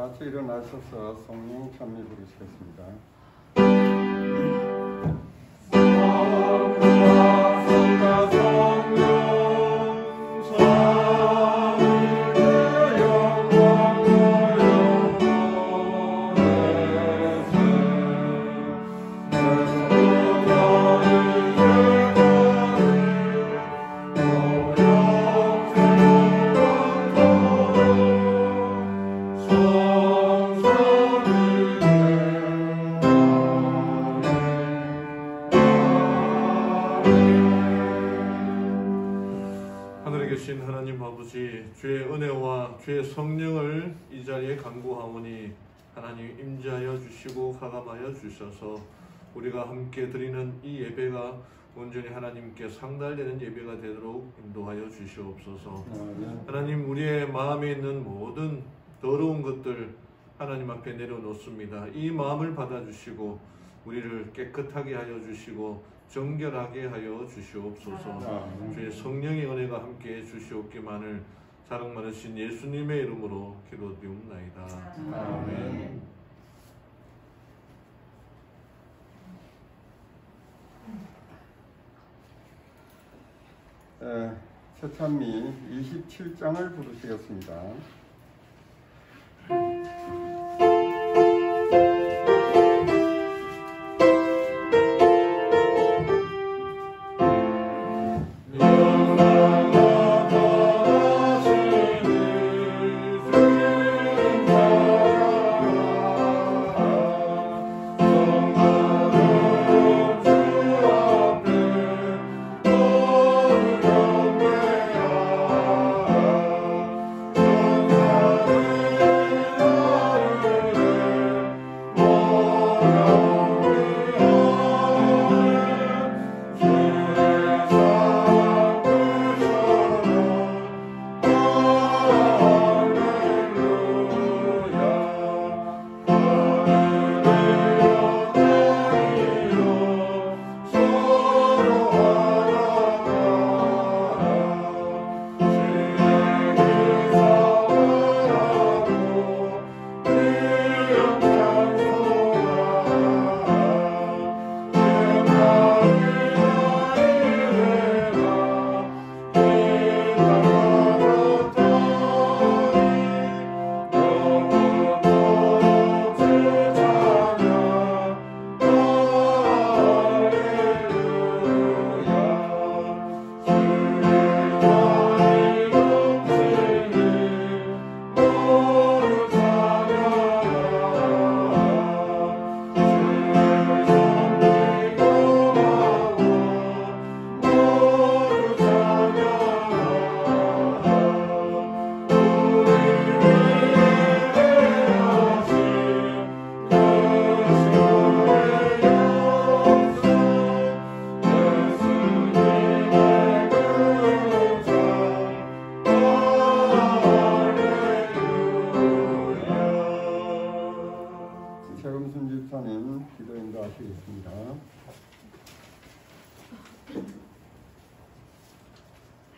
같이 일어나셔서 성령 찬미 부르시겠습니다. 주의 은혜와 주의 성령을 이 자리에 간구하오니 하나님 임재하여 주시고 가감하여 주셔서 우리가 함께 드리는 이 예배가 온전히 하나님께 상달되는 예배가 되도록 인도하여 주시옵소서. 하나님, 우리의 마음에 있는 모든 더러운 것들 하나님 앞에 내려놓습니다. 이 마음을 받아주시고 우리를 깨끗하게 하여 주시고 정결하게 하여 주시옵소서. 주의 성령의 은혜가 함께 주시옵기만을 사랑 많으신 예수님의 이름으로 기도드리옵나이다. 아멘. 새찬미 27장을 부르시겠습니다.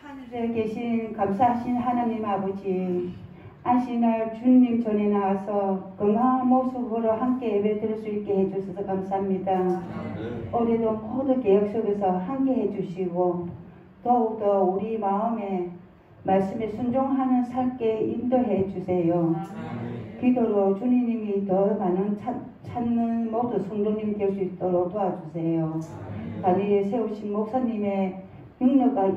하늘에 계신 감사하신 하나님 아버지, 안식날 주님 전에 나와서 건강한 모습으로 함께 예배드릴 수 있게 해주셔서 감사합니다. 올해도 모든 계획 속에서 함께 해주시고 더욱더 우리 마음에 말씀에 순종하는 삶께 인도해 주세요. 기도로 주님이 더 많은 찾는 모든 성도님이 될 수 있도록 도와주세요. 다리에 세우신 목사님의 능력과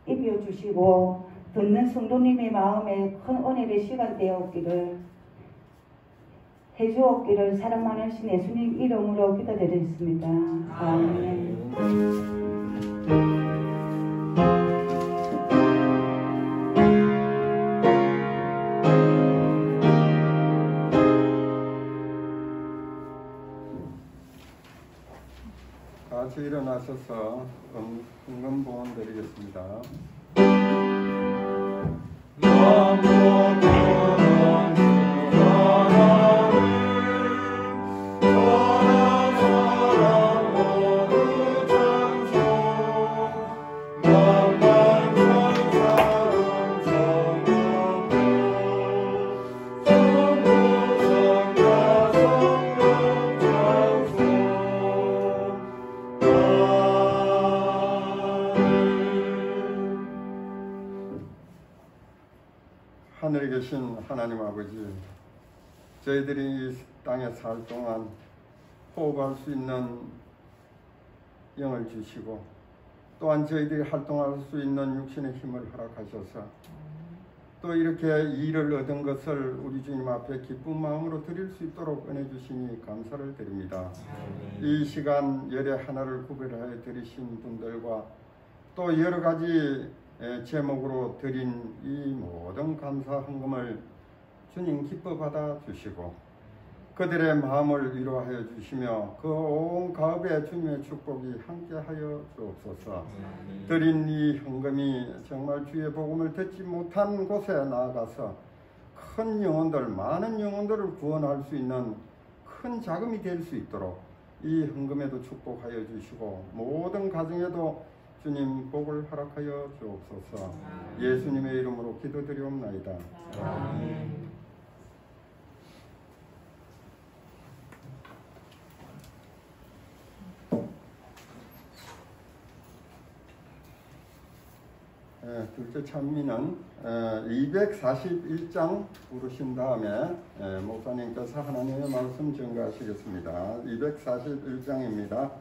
입혀주시고 듣는 성도님의 마음에 큰 은혜의 시간 되었기를 해주었기를 사랑 많으신 예수님 이름으로 기도드렸습니다. 아멘. 같이 일어나셔서 헌금봉헌 드리겠습니다. 되신 하나님 아버지, 저희들이 이 땅에 살 동안 호흡할 수 있는 영을 주시고 또한 저희들이 활동할 수 있는 육신의 힘을 허락하셔서 또 이렇게 일을 얻은 것을 우리 주님 앞에 기쁜 마음으로 드릴 수 있도록 은혜 주시니 감사를 드립니다. 이 시간 열의 하나를 구별하여 드리신 분들과 또 여러 가지 제목으로 드린 이 모든 감사 헌금을 주님 기뻐 받아 주시고 그들의 마음을 위로하여 주시며 그 온 가업에 주님의 축복이 함께하여 주옵소서. 드린 이 헌금이 정말 주의 복음을 듣지 못한 곳에 나아가서 큰 영혼들, 많은 영혼들을 구원할 수 있는 큰 자금이 될 수 있도록 이 헌금에도 축복하여 주시고 모든 가정에도 주님 복을 허락하여 주옵소서. 예수님의 이름으로 기도드리옵나이다. 아멘. 둘째 찬미는 241장 부르신 다음에 목사님께서 하나님의 말씀 전가하시겠습니다. 241장입니다.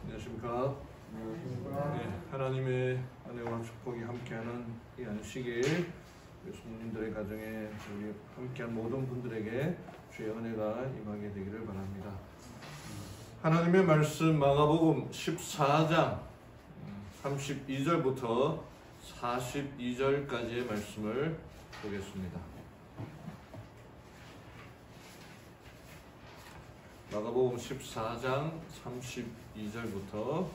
안녕하십니까. 네, 하나님의 은혜와 축복이 함께하는 이 안식일 성도님들의 가정에 우리 함께한 모든 분들에게 주의 은혜가 임하게 되기를 바랍니다. 하나님의 말씀 마가복음 14장 32절부터 42절까지의 말씀을 보겠습니다. 마가복음 14장 32절부터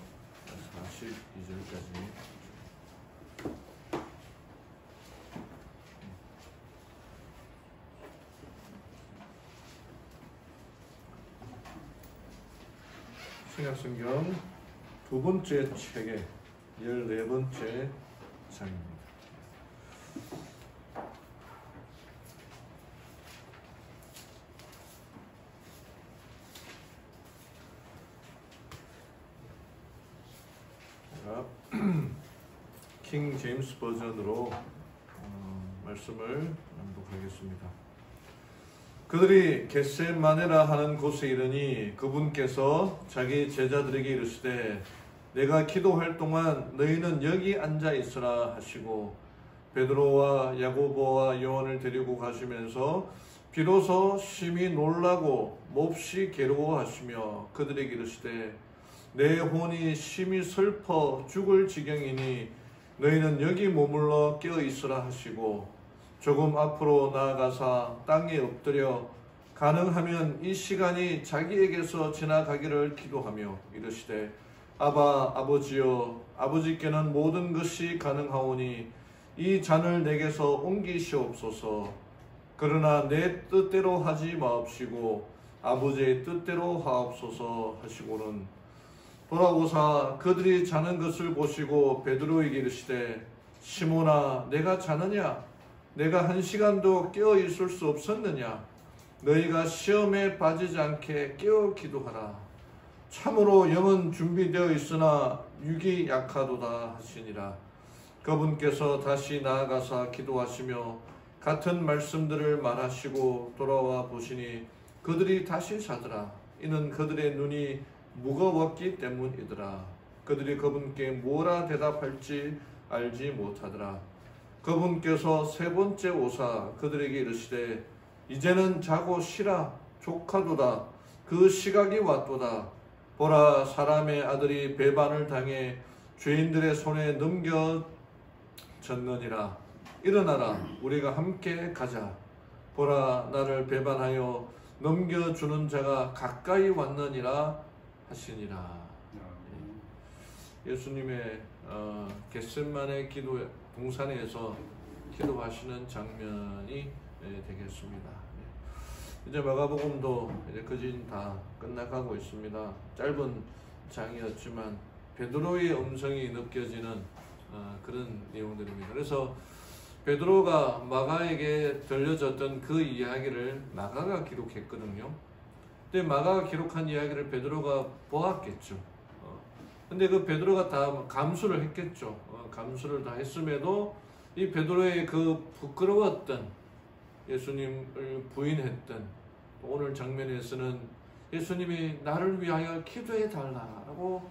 42절까지. 신약성경 두 번째 책의 14번째 장입니다. 킹 제임스 버전으로 말씀을 낭독하겠습니다. 그들이 겟세마네라 하는 곳에 이르니 그분께서 자기 제자들에게 이르시되 내가 기도할 동안 너희는 여기 앉아 있으라 하시고 베드로와 야고보와 요한을 데리고 가시면서 비로소 심히 놀라고 몹시 괴로워하시며 그들에게 이르시되 내 혼이 심히 슬퍼 죽을 지경이니 너희는 여기 머물러 깨어 있으라 하시고 조금 앞으로 나아가사 땅에 엎드려 가능하면 이 시간이 자기에게서 지나가기를 기도하며 이르시되 아버지여 아버지께는 모든 것이 가능하오니 이 잔을 내게서 옮기시옵소서. 그러나 내 뜻대로 하지 마옵시고 아버지의 뜻대로 하옵소서 하시고는 돌아오사 그들이 자는 것을 보시고 베드로에게 이르시되 시몬아 내가 자느냐? 내가 1시간도 깨어 있을 수 없었느냐? 너희가 시험에 빠지지 않게 깨어 기도하라. 참으로 영은 준비되어 있으나 육이 약하도다 하시니라. 그분께서 다시 나아가사 기도하시며 같은 말씀들을 말하시고 돌아와 보시니 그들이 다시 자더라. 이는 그들의 눈이 무거웠기 때문이더라. 그들이 그분께 뭐라 대답할지 알지 못하더라. 그분께서 세 번째 오사 그들에게 이르시되 이제는 자고 쉬라. 족하도다. 그 시각이 왔도다. 보라 사람의 아들이 배반을 당해 죄인들의 손에 넘겨졌느니라. 일어나라 우리가 함께 가자. 보라 나를 배반하여 넘겨주는 자가 가까이 왔느니라 하시니라. 예수님의 겟세마네 기도 동산에서 기도하시는 장면이 되겠습니다. 이제 마가복음도 이제 거진 다 끝나가고 있습니다. 짧은 장이었지만 베드로의 음성이 느껴지는 그런 내용들입니다. 그래서 베드로가 마가에게 들려줬던 그 이야기를 마가가 기록했거든요. 근데 마가가 기록한 이야기를 베드로가 보았겠죠. 근데 그 베드로가 다 감수를 했겠죠. 감수를 다 했음에도 이 베드로의 그 부끄러웠던 예수님을 부인했던 오늘 장면에서는 예수님이 나를 위하여 기도해 달라라고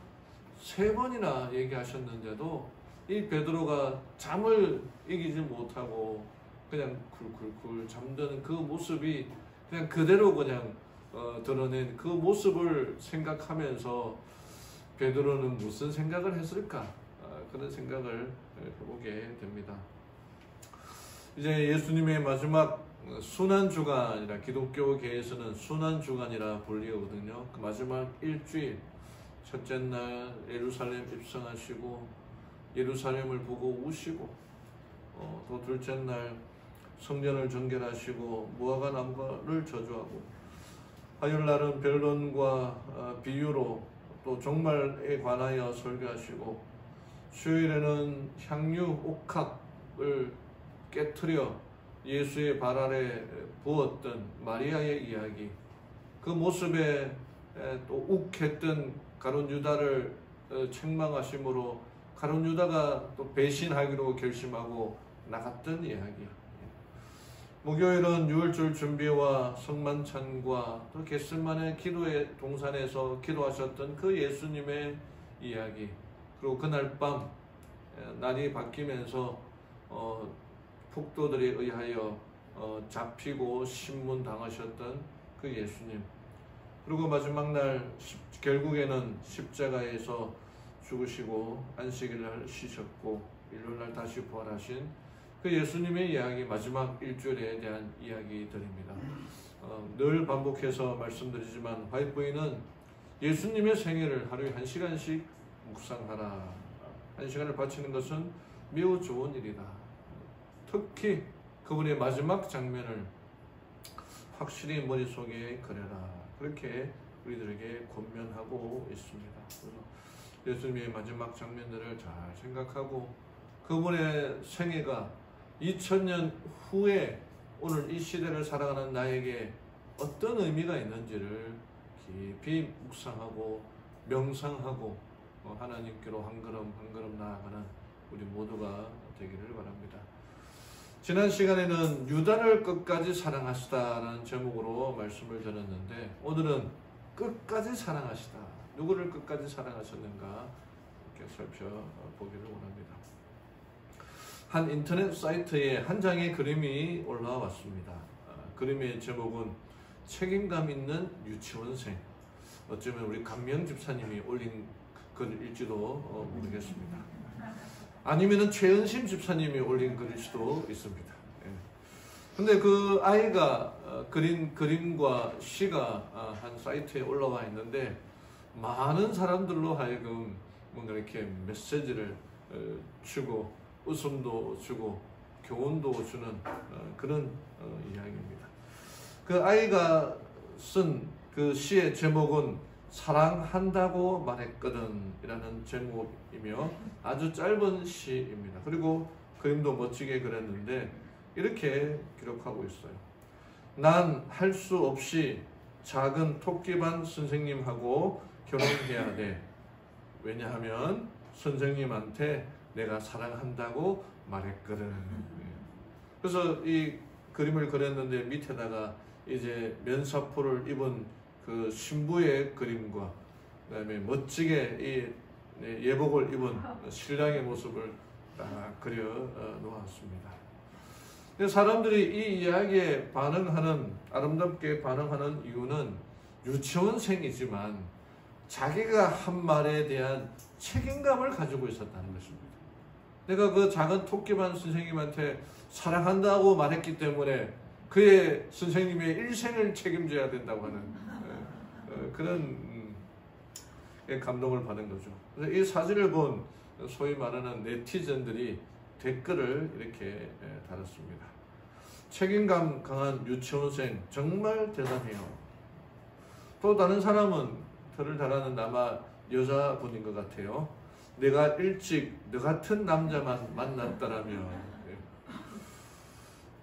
3번이나 얘기하셨는데도 이 베드로가 잠을 이기지 못하고 그냥 쿨쿨쿨 잠드는 그 모습이 그냥 그대로 그냥 드러낸 그 모습을 생각하면서 베드로는 무슨 생각을 했을까? 그런 생각을 해보게 됩니다. 이제 예수님의 마지막 순환주간이라 기독교계에서는 순환주간이라 불리거든요. 그 마지막 일주일 첫째 날 예루살렘 입성하시고 예루살렘을 보고 우시고 또 둘째 날 성전을 정결하시고 무화과 나무를 저주하고 화요일날은 변론과 비유로 또 종말에 관하여 설교하시고 수요일에는 향유 옥합을 깨트려 예수의 발 아래 부었던 마리아의 이야기, 그 모습에 또 욱했던 가룟 유다를 책망하심으로 가룟 유다가 또 배신하기로 결심하고 나갔던 이야기. 목요일은 유월절 준비와 성만찬과 또 겟세마네 기도의 동산에서 기도하셨던 그 예수님의 이야기. 그리고 그날 밤 날이 바뀌면서 폭도들에 의하여 잡히고 신문당하셨던 그 예수님. 그리고 마지막 날 결국에는 십자가에서 죽으시고 안식일날 쉬셨고 일요일날 다시 부활하신 그 예수님의 이야기, 마지막 일주일에 대한 이야기들입니다. 늘 반복해서 말씀드리지만 화이트보이는 예수님의 생애를 하루에 1시간씩 묵상하라. 1시간을 바치는 것은 매우 좋은 일이다. 특히 그분의 마지막 장면을 확실히 머릿속에 그려라. 그렇게 우리들에게 권면하고 있습니다. 예수님의 마지막 장면들을 잘 생각하고 그분의 생애가 2000년 후에 오늘 이 시대를 살아가는 나에게 어떤 의미가 있는지를 깊이 묵상하고 명상하고 하나님께로 한 걸음 한 걸음 나아가는 우리 모두가 되기를 바랍니다. 지난 시간에는 유다를 끝까지 사랑하시다라는 제목으로 말씀을 드렸는데 오늘은 끝까지 사랑하시다. 누구를 끝까지 사랑하셨는가? 함께 살펴보기를 원합니다. 한 인터넷 사이트에 한 장의 그림이 올라왔습니다. 그림의 제목은 책임감 있는 유치원생. 어쩌면 우리 감명 집사님이 올린 글일지도 모르겠습니다. 아니면은 최은심 집사님이 올린 글일 수도 있습니다. 근데 그 아이가 그린 그림과 시가 한 사이트에 올라와 있는데 많은 사람들로 하여금 뭔가 이렇게 메시지를 주고 웃음도 주고 교훈도 주는 그런 이야기입니다. 그 아이가 쓴 그 시의 제목은 사랑한다고 말했거든 이라는 제목이며 아주 짧은 시입니다. 그리고 그림도 멋지게 그렸는데 이렇게 기록하고 있어요. 난 할 수 없이 작은 토끼반 선생님하고 결혼해야 돼. 왜냐하면 선생님한테 내가 사랑한다고 말했거든. 그래서 이 그림을 그렸는데 밑에다가 이제 면사포를 입은 그 신부의 그림과 그다음에 멋지게 이 예복을 입은 신랑의 모습을 딱 그려 놓았습니다. 사람들이 이 이야기에 아름답게 반응하는 이유는 유치원생이지만 자기가 한 말에 대한 책임감을 가지고 있었다는 것입니다. 내가 그 작은 토끼반 선생님한테 사랑한다고 말했기 때문에 그의 선생님의 일생을 책임져야 된다고 하는 그런 감동을 받은 거죠. 그래서 이 사진을 본 소위 말하는 네티즌들이 댓글을 이렇게 달았습니다. 책임감 강한 유치원생 정말 대단해요. 또 다른 사람은 글을 달아는 아마 여자분인 것 같아요. 내가 일찍 너 같은 남자만 만났더라면.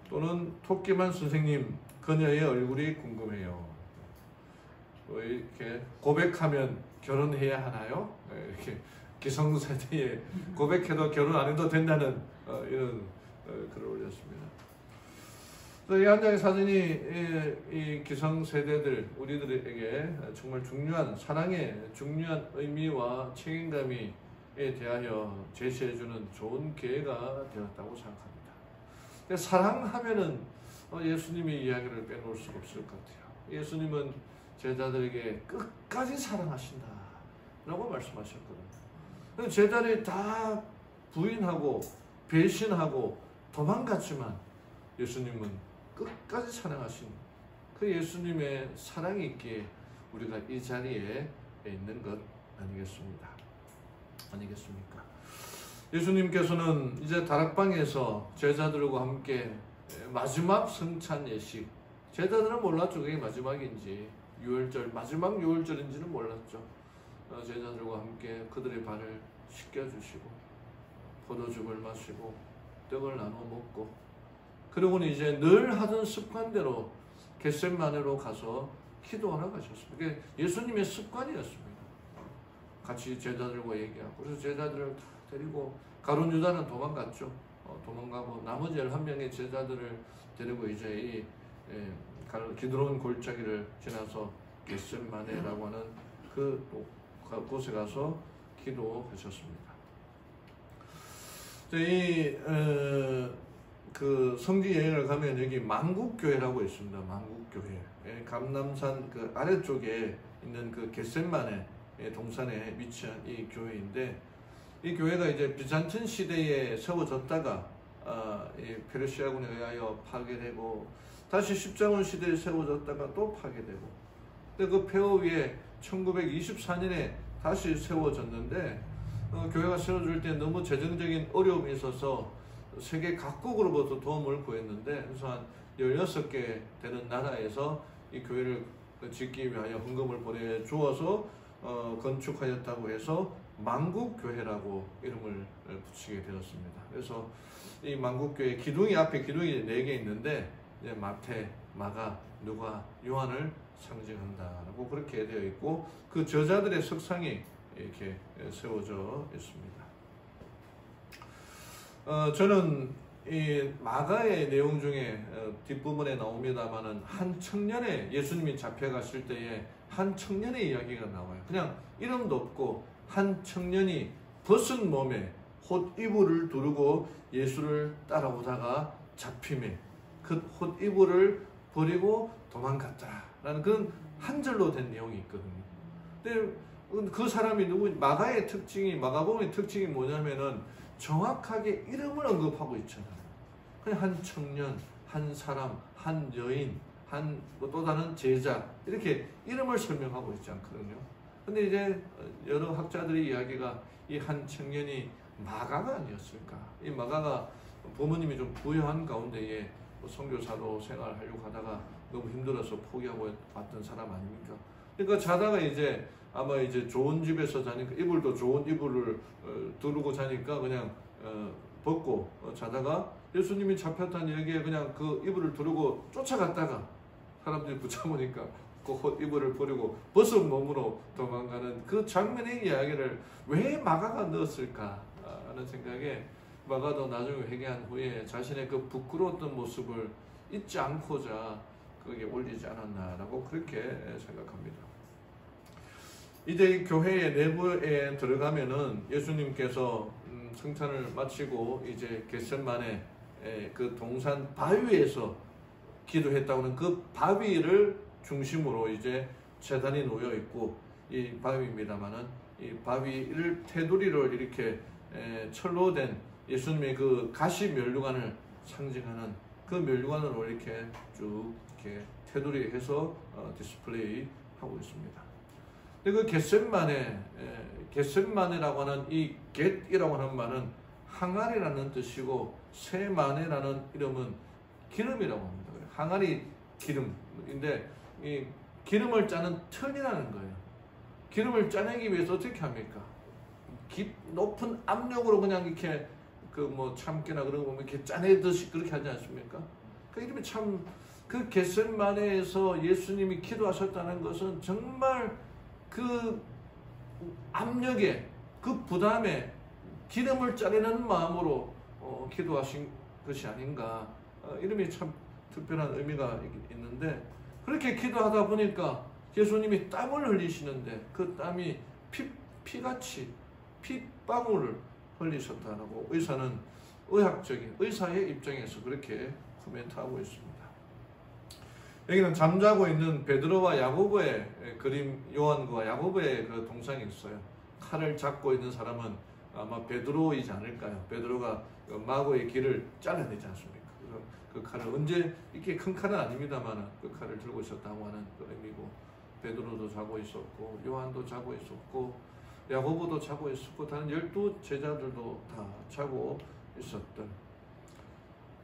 또는 토끼만 선생님 그녀의 얼굴이 궁금해요. 이렇게 고백하면 결혼해야 하나요? 이렇게 기성세대에 고백해도 결혼 안 해도 된다는 이런 글을 올렸습니다. 이 한 장의 사진이 이 기성세대들 우리들에게 정말 중요한 사랑의 중요한 의미와 책임감에 대하여 제시해주는 좋은 기회가 되었다고 생각합니다. 사랑하면은 예수님의 이야기를 빼놓을 수가 없을 것 같아요. 예수님은 제자들에게 끝까지 사랑하신다 라고 말씀하셨거든요. 제자들이 다 부인하고 배신하고 도망갔지만 예수님은 끝까지 사랑하신 그 예수님의 사랑이 있기에 우리가 이 자리에 있는 것 아니겠습니까? 예수님께서는 이제 다락방에서 제자들과 함께 마지막 성찬 예식, 제자들은 몰랐죠. 그게 마지막인지 마지막 유월절인지는 몰랐죠. 제자들과 함께 그들의 발을 씻겨주시고 포도즙을 마시고 떡을 나눠 먹고 그러고는 이제 늘 하던 습관대로 겟세마네로 가서 기도하러 가셨습니다. 그게 예수님의 습관이었습니다. 같이 제자들과 얘기하고 그래서 제자들을 다 데리고 가룟 유다는 도망갔죠. 도망가고 나머지 11명의 제자들을 데리고 이제 이 기드론 골짜기를 지나서 겟세마네라고 하는 그곳에 가서 기도하셨습니다. 그 성지 여행을 가면 여기 만국교회라고 있습니다. 만국교회. 감남산 그 아래쪽에 있는 그 겟세마네 동산에 위치한 이 교회인데 이 교회가 이제 비잔틴 시대에 세워졌다가 페르시아군에 의하여 파괴되고 다시 십자군 시대에 세워졌다가 또 파괴되고 근데 그 폐허 위에 1924년에 다시 세워졌는데 교회가 세워질 때 너무 재정적인 어려움이 있어서 세계 각국으로부터 도움을 구했는데 그래서 한 16개 되는 나라에서 이 교회를 짓기 위하여 헌금을 보내주어서 건축하였다고 해서 만국교회라고 이름을 붙이게 되었습니다. 그래서 이 만국교회 앞에 기둥이 4개 있는데 이제 마태, 마가, 누가, 요한을 상징한다라고 그렇게 되어 있고 그 저자들의 석상이 이렇게 세워져 있습니다. 저는 이 마가의 내용 중에 뒷부분에 나옵니다만은 한 청년의 예수님이 잡혀가실 때에 한 청년의 이야기가 나와요. 그냥 이름도 없고 한 청년이 벗은 몸에 홑이불을 두르고 예수를 따라오다가 잡힘에 그 홑이불을 버리고 도망갔다라는 그런 한 절로 된 내용이 있거든요. 근데 그 사람이 마가의 특징이, 마가복음의 특징이 뭐냐면은 정확하게 이름을 언급하고 있잖아요. 그냥 한 청년, 한 사람, 한 여인, 또 다른 제자, 이렇게 이름을 설명하고 있지 않거든요. 근데 이제 여러 학자들의 이야기가 이 한 청년이 마가가 아니었을까. 이 마가가 부모님이 좀 부유한 가운데에 선교사로 생활하려고 하다가 너무 힘들어서 포기하고 왔던 사람 아닙니까? 그러니까 자다가 이제 아마 이제 좋은 집에서 자니까 이불도 좋은 이불을 두르고 자니까 그냥 벗고 자다가 예수님이 잡혔다는 얘기에 그냥 그 이불을 두르고 쫓아갔다가 사람들이 붙잡으니까 그 이불을 버리고 벗은 몸으로 도망가는 그 장면의 이야기를 왜 마가가 넣었을까 하는 생각에 마가도 나중에 회개한 후에 자신의 그 부끄러웠던 모습을 잊지 않고자 거기에 올리지 않았나라고 그렇게 생각합니다. 이제 교회의 내부에 들어가면은 예수님께서 성찬을 마치고 이제 겟세마네 그 동산 바위에서 기도했다고는 그 바위를 중심으로 이제 제단이 놓여 있고 이 바위입니다만은 이 바위를 테두리를 이렇게 철로 된 예수님의 그 가시 면류관을 상징하는 그 면류관으로 이렇게 쭉 이렇게 테두리해서 디스플레이 하고 있습니다. 근데 그 겟셋마네라고 하는 이 겟이라고 하는 말은 항아리라는 뜻이고 세마네라는 이름은 기름이라고 합니다. 항아리 기름인데 이 기름을 짜는 턴이라는 거예요. 기름을 짜내기 위해서 어떻게 합니까? 높은 압력으로 그냥 이렇게 그 뭐 참깨나 그런 거 보면 이렇게 짜내듯이 그렇게 하지 않습니까? 그 이름이 참 그 겟셋마네에서 예수님이 기도하셨다는 것은 정말 그 압력에 그 부담에 기름을 짜내는 마음으로 기도하신 것이 아닌가. 이름이 참 특별한 의미가 있는데 그렇게 기도하다 보니까 예수님이 땀을 흘리시는데 그 땀이 피같이 핏방울을 흘리셨다고 의사는 의사의 입장에서 그렇게 코멘트하고 있습니다. 여기는 잠자고 있는 베드로와 야고보의 그림, 요한과 야고보의 그 동상이 있어요. 칼을 잡고 있는 사람은 아마 베드로이지 않을까요? 베드로가 마고의 길을 잘라내지 않습니까? 그 칼을 언제 이렇게 큰 칼은 아닙니다만 그 칼을 들고 있었다고 하는 그 의미고 베드로도 자고 있었고 요한도 자고 있었고 야고보도 자고 있었고 다른 12제자들도 다 자고 있었던.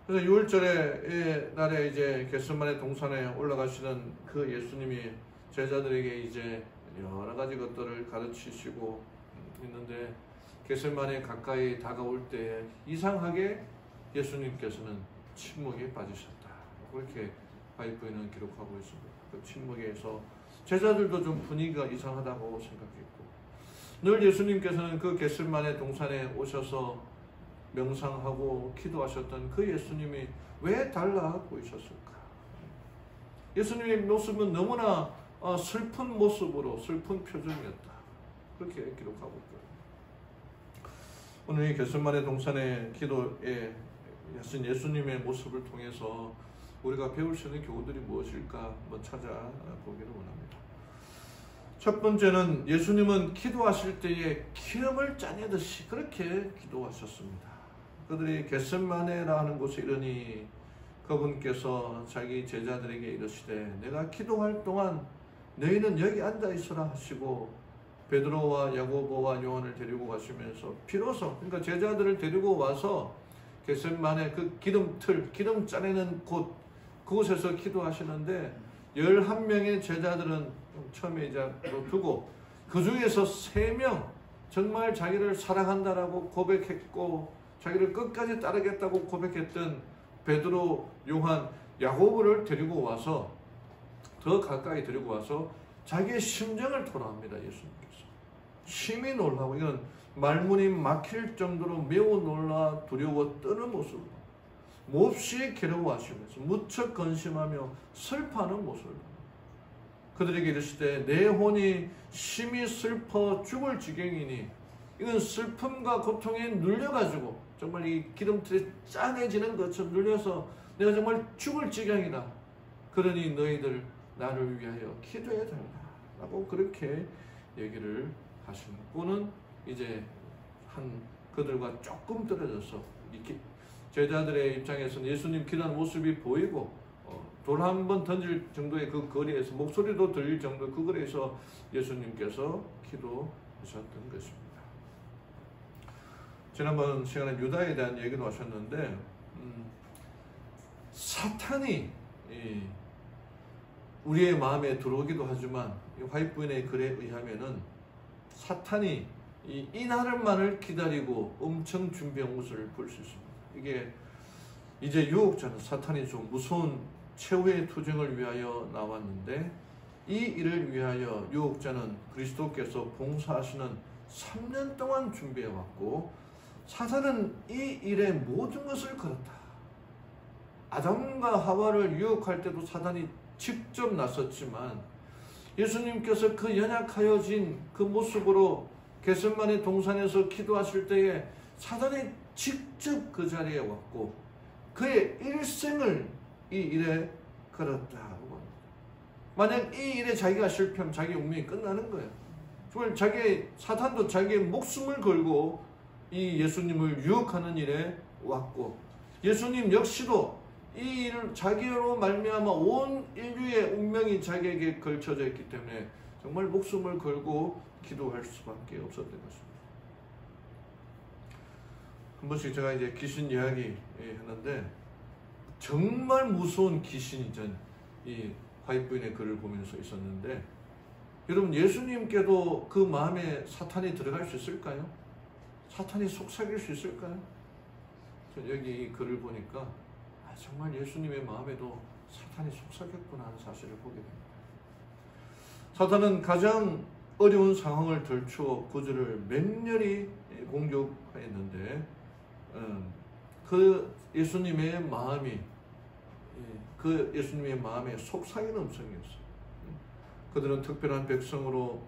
그래서 6월절의 날에 이제 겟세마네 동산에 올라가시는 그 예수님이 제자들에게 이제 여러 가지 것들을 가르치시고 있는데 겟세마네 가까이 다가올 때 이상하게 예수님께서는 침묵에 빠지셨다. 그렇게 바이브에는 기록하고 있습니다. 그 침묵에서 제자들도 좀 분위기가 이상하다고 생각했고 늘 예수님께서는 그 겟세마네 동산에 오셔서 명상하고 기도하셨던 그 예수님이 왜 달라 보이셨을까? 예수님의 모습은 너무나 슬픈 모습으로 슬픈 표정이었다. 그렇게 기록하고 있거든요. 오늘 이 겟세마네 동산의 기도에 하신 예수님의 모습을 통해서 우리가 배울 수 있는 교훈들이 무엇일까 한번 찾아보기를 원합니다. 첫 번째는 예수님은 기도하실 때에 기름을 짜내듯이 그렇게 기도하셨습니다. 그들이 겟세마네라는 곳에 이르니 그분께서 자기 제자들에게 이르시되 내가 기도할 동안 너희는 여기 앉아 있으라 하시고 베드로와 야고보와 요한을 데리고 가시면서 비로소 그러니까 제자들을 데리고 와서 겟세마네 그 기름틀 기름 짜내는 곳 그곳에서 기도하시는데 11명의 제자들은 처음에 이제 두고 그 중에서 3명 정말 자기를 사랑한다라고 고백했고 자기를 끝까지 따르겠다고 고백했던 베드로, 요한, 야고보를 데리고 와서 더 가까이 데리고 와서 자기의 심정을 토로합니다. 예수님께서 심히 놀라고 이건 말문이 막힐 정도로 매우 놀라 두려워 떠는 모습으로 몹시 괴로워하시면서 무척 근심하며 슬퍼하는 모습을 그들에게 이르시되 내 혼이 심히 슬퍼 죽을 지경이니 이건 슬픔과 고통에 눌려가지고 정말 이 기름틀에 짠해지는 것처럼 눌려서 내가 정말 죽을 지경이다. 그러니 너희들 나를 위하여 기도해야 된다. 라고 그렇게 얘기를 하시는 거는 이제 그들과 조금 떨어져서 제자들의 입장에서는 예수님 기도하는 모습이 보이고 돌 한 번 던질 정도의 그 거리에서 목소리도 들릴 정도 그 거리에서 예수님께서 기도하셨던 것입니다. 지난번 시간에 유다에 대한 얘기도 하셨는데 사탄이 우리의 마음에 들어오기도 하지만 화이트부인의 글에 의하면은 사탄이 이 날만을 기다리고 엄청 준비한 것을 볼 수 있습니다. 이게 이제 유혹자는 사탄이 좀 무서운 최후의 투쟁을 위하여 나왔는데 이 일을 위하여 유혹자는 그리스도께서 봉사하시는 3년 동안 준비해왔고 사탄은 이 일의 모든 것을 걸었다. 아담과 하와를 유혹할 때도 사탄이 직접 나섰지만 예수님께서 그 연약하여진 그 모습으로 겟세마네 동산에서 기도하실 때에 사탄이 직접 그 자리에 왔고 그의 일생을 이 일에 걸었다. 만약 이 일에 자기가 실패하면 자기 운명이 끝나는 거예요. 정말 사탄도 자기의 목숨을 걸고 이 예수님을 유혹하는 일에 왔고 예수님 역시도 이 일을 자기로 말미암아 온 인류의 운명이 자기에게 걸쳐져 있기 때문에 정말 목숨을 걸고 기도할 수밖에 없었던 것입니다. 한 번씩 제가 이제 귀신 이야기 하는데 정말 무서운 귀신이 이 화이트부인의 글을 보면서 있었는데 여러분 예수님께도 그 마음에 사탄이 들어갈 수 있을까요? 사탄이 속삭일 수 있을까요? 여기 이 글을 보니까 정말 예수님의 마음에도 사탄이 속삭였구나 하는 사실을 보게 됩니다. 사탄은 가장 어려운 상황을 덜추어 구주를 맹렬히 공격했는데 그 예수님의 마음에 속삭이는 음성이었어요. 그들은 특별한 백성으로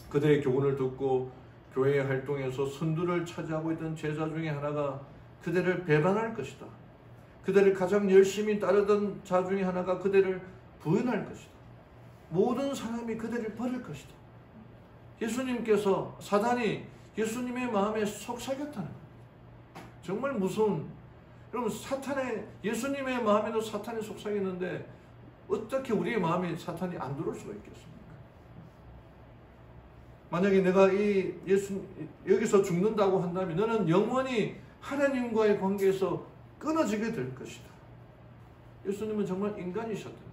그들의 교훈을 듣고 교회 활동에서 선두를 차지하고 있던 제자 중에 하나가 그들을 배반할 것이다. 그들을 가장 열심히 따르던 자 중에 하나가 그들을 부인할 것이다. 모든 사람이 그들을 버릴 것이다. 예수님께서 사단이 예수님의 마음에 속삭였다는 거예요. 정말 무서운 여러분 예수님의 마음에도 사탄이 속삭이는데 어떻게 우리의 마음에 사탄이 안 들어올 수가 있겠습니까? 만약에 내가 여기서 죽는다고 한다면 너는 영원히 하나님과의 관계에서 끊어지게 될 것이다. 예수님은 정말 인간이셨던 거예요.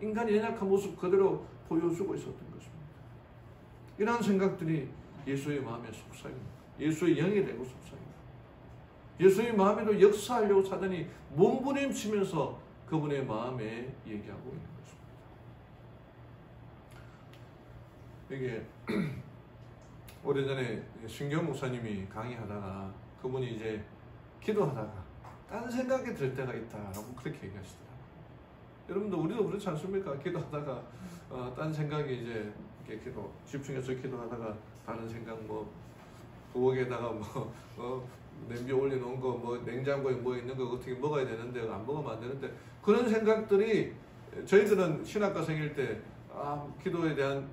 인간의 연약한 모습 그대로 보여주고 있었던 것입니다. 이러한 생각들이 예수의 마음에 속삭입니다. 예수의 영이 되고 속삭입니다. 예수의 마음에도 역사하려고 사단이 몸부림치면서 그분의 마음에 얘기하고 있는 것입니다. 이게 오래전에 신경 목사님이 강의하다가 그분이 이제 기도하다가 딴 생각이 들 때가 있다라고 그렇게 얘기하시더라고요. 여러분도 우리도 그렇지 않습니까? 기도하다가 딴 생각이 이제 이렇게 집중해서 기도하다가 다른 생각 부엌에다가 냄비 올려놓은 거 냉장고에 있는 거 어떻게 먹어야 되는데 안 먹으면 안 되는데 그런 생각들이 저희들은 신학과생일 때 기도에 대한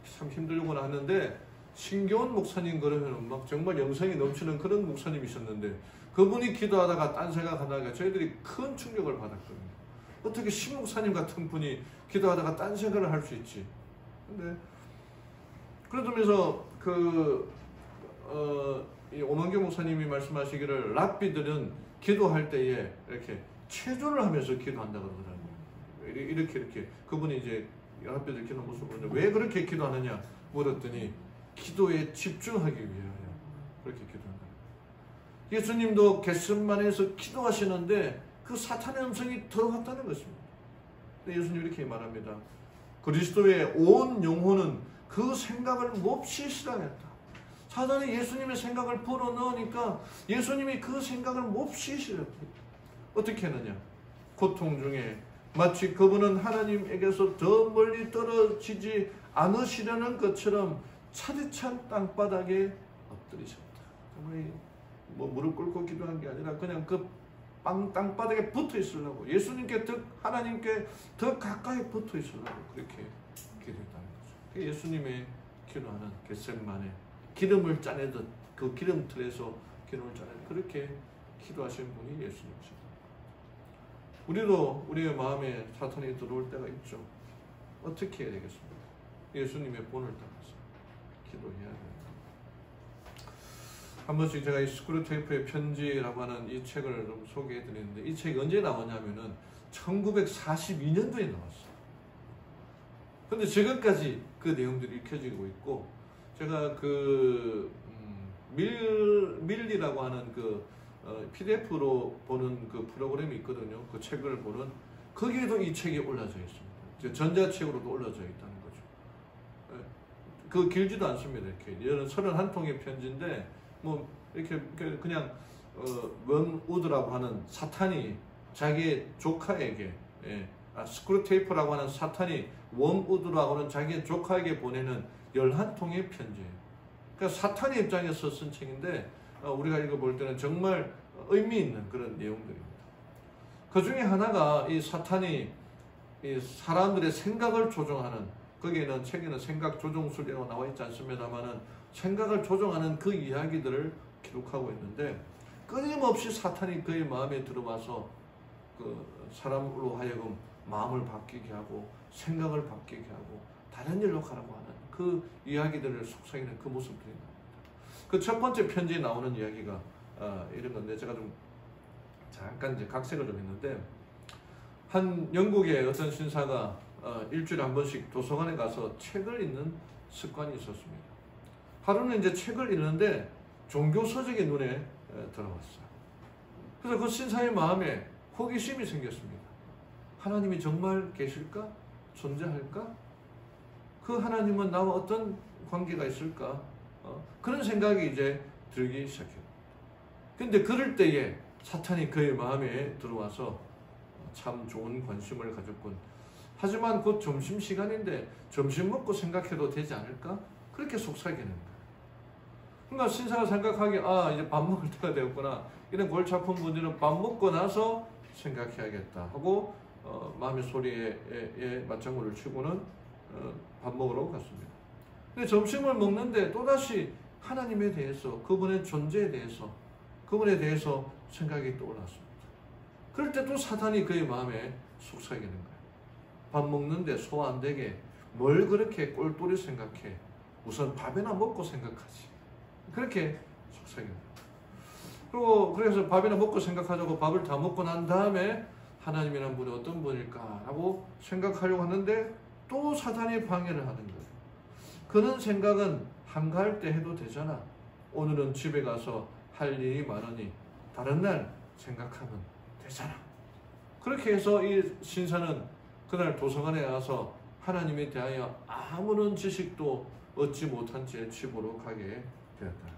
참 힘들구나 하는데 신교원 목사님 그러면 막 정말 영성이 넘치는 그런 목사님이셨는데 그분이 기도하다가 딴 생각하다가 저희들이 큰 충격을 받았거든요. 어떻게 신목사님 같은 분이 기도하다가 딴 생각을 할 수 있지? 근데 그러면서 이 오만교 목사님이 말씀하시기를 랍비들은 기도할 때에 이렇게 체조를 하면서 기도한다고 그러더라고요. 이렇게 그분이 이제 랍비들 기도 모습을 보는데 왜 그렇게 기도하느냐 물었더니 기도에 집중하기 위하여 그렇게 기도한다. 예수님도 겟세마네에서 기도하시는데 그 사탄의 음성이 들어왔다는 것입니다. 예수님 이렇게 말합니다. 그리스도의 온 영혼은 그 생각을 몹시 싫어했다. 사단이 예수님의 생각을 불어넣으니까 예수님이 그 생각을 몹시 싫어했다. 어떻게 했느냐? 고통 중에 마치 그분은 하나님에게서 더 멀리 떨어지지 않으시려는 것처럼 차디찬 땅바닥에 엎드렸다. 엎드리셨다. 정말 뭐 무릎 꿇고 기도한 게 아니라 그냥 그 땅바닥에 붙어 있으려고, 예수님께 하나님께 더 가까이 붙어 있으려고 그렇게 기도했다는 거죠. 예수님의 기도하는 겟세마네, 기름을 짜내듯 그 기름틀에서 기름을 짜내듯 그렇게 기도하신 분이 예수님이십니다. 우리도 우리의 마음에 사탄이 들어올 때가 있죠. 어떻게 해야 되겠습니까? 예수님의 본을 따라서 기도해야 됩니다. 한 번씩 제가 이 스크루테이프의 편지라고 하는 이 책을 좀 소개해 드리는데, 이 책이 언제 나왔냐면은 1942년도에 나왔어요. 근데 지금까지 그 내용들이 읽혀지고 있고, 제가 그 밀리라고 하는 그 PDF로 보는 그 프로그램이 있거든요. 그 책을 보는, 거기에도 이 책이 올라져 있습니다. 전자책으로도 올라져 있다는 거죠. 그 길지도 않습니다. 이렇게 이런 31통의 편지인데, 뭐 이렇게 그냥 원우드라고 하는 사탄이 자기의 조카에게, 스크루테이프라고 하는 사탄이 원우드라고 하는 자기의 조카에게 보내는 11통의 편지예요. 그러니까 사탄의 입장에서 쓴 책인데, 우리가 읽어볼 때는 정말 의미 있는 그런 내용들입니다. 그 중에 하나가 이 사탄이 이 사람들의 생각을 조종하는, 거기에는 책에는 생각 조종술이라고 나와 있지 않습니다만은 생각을 조종하는 그 이야기들을 기록하고 있는데, 끊임없이 사탄이 그의 마음에 들어와서 그 사람으로 하여금 마음을 바뀌게 하고 생각을 바뀌게 하고 다른 일로 가라고 하는 그 이야기들을 속삭이는 그 모습들이 나옵니다. 그 첫 번째 편지에 나오는 이야기가 이런 건데, 제가 좀 잠깐 이제 각색을 좀 했는데, 한 영국의 어떤 신사가 일주일에 한 번씩 도서관에 가서 책을 읽는 습관이 있었습니다. 하루는 이제 책을 읽는데 종교 서적이 눈에 들어왔어요. 그래서 그 신사의 마음에 호기심이 생겼습니다. 하나님이 정말 계실까? 존재할까? 그 하나님은 나와 어떤 관계가 있을까? 그런 생각이 이제 들기 시작해요. 근데 그럴 때에 사탄이 그의 마음에 들어와서 참 좋은 관심을 가졌군. 하지만 곧 점심시간인데 점심 먹고 생각해도 되지 않을까? 그렇게 속삭이는 거예요. 그러니까 신사가 생각하기에 이제 밥 먹을 때가 되었구나. 이런 골치 아픈 분들은 밥 먹고 나서 생각해야겠다 하고 마음의 소리에 맞장구를 치고는 밥 먹으러 갔습니다. 근데 점심을 먹는데 또다시 하나님에 대해서, 그분의 존재에 대해서, 그분에 대해서 생각이 떠올랐습니다. 그럴 때 또 사탄이 그의 마음에 속삭이는 거예요. 밥 먹는데 소화 안 되게 뭘 그렇게 꼴똘히 생각해. 우선 밥이나 먹고 생각하지. 그렇게 속삭이는 거예요. 그래서 밥이나 먹고 생각하자고 밥을 다 먹고 난 다음에 하나님이라는 분이 어떤 분일까 하고 생각하려고 하는데 또 사탄이 방해를 하는 거예요. 그런 생각은 한가할 때 해도 되잖아. 오늘은 집에 가서 할 일이 많으니 다른 날 생각하면 되잖아. 그렇게 해서 이 신사는 그날 도서관에 가서 하나님에 대하여 아무런 지식도 얻지 못한 채 집으로 가게 되었다.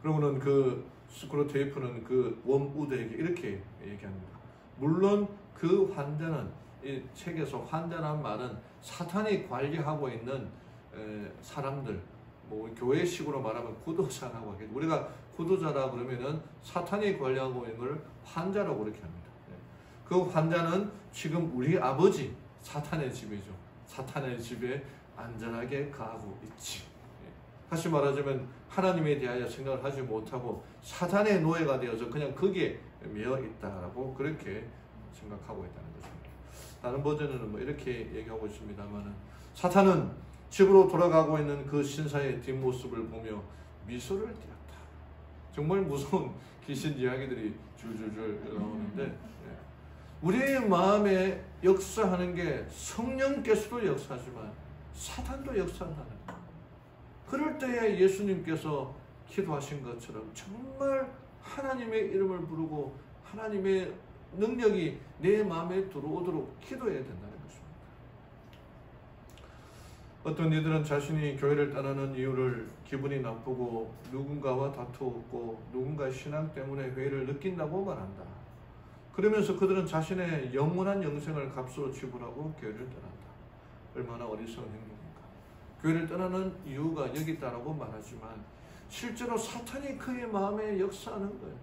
그러고는 그 스크루테이프는 그 원우드에게 이렇게 얘기합니다. 물론 그 환자는, 이 책에서 환자란 말은 사탄이 관리하고 있는 사람들, 뭐 교회식으로 말하면 구도자라고 하겠죠. 우리가 구도자라 그러면은 사탄이 관리하고 있는 걸 환자라고 그렇게 합니다. 그 환자는 지금 우리 아버지 사탄의 집이죠. 사탄의 집에 안전하게 가고 있지. 다시 말하자면 하나님에 대하여 생각을 하지 못하고 사탄의 노예가 되어서 그냥 거기에 매여 있다라고 그렇게 생각하고 있다는 것입니다. 다른 버전은 뭐 이렇게 얘기하고 있습니다만은, 사탄은 집으로 돌아가고 있는 그 신사의 뒷모습을 보며 미소를 띄었다. 정말 무서운 귀신 이야기들이 줄줄줄 나오는데, 우리의 마음에 역사하는 게 성령께서도 역사하지만 사탄도 역사하는 거예요. 그럴 때에 예수님께서 기도하신 것처럼 정말 하나님의 이름을 부르고 하나님의 능력이 내 마음에 들어오도록 기도해야 된다는 것입니다. 어떤 이들은 자신이 교회를 떠나는 이유를 기분이 나쁘고 누군가와 다투었고 누군가의 신앙 때문에 회의를 느낀다고 말한다. 그러면서 그들은 자신의 영원한 영생을 값으로 지불하고 교회를 떠난다. 얼마나 어리석은 행동입니까? 교회를 떠나는 이유가 여기 있다라고 말하지만 실제로 사탄이 그의 마음에 역사하는 거예요.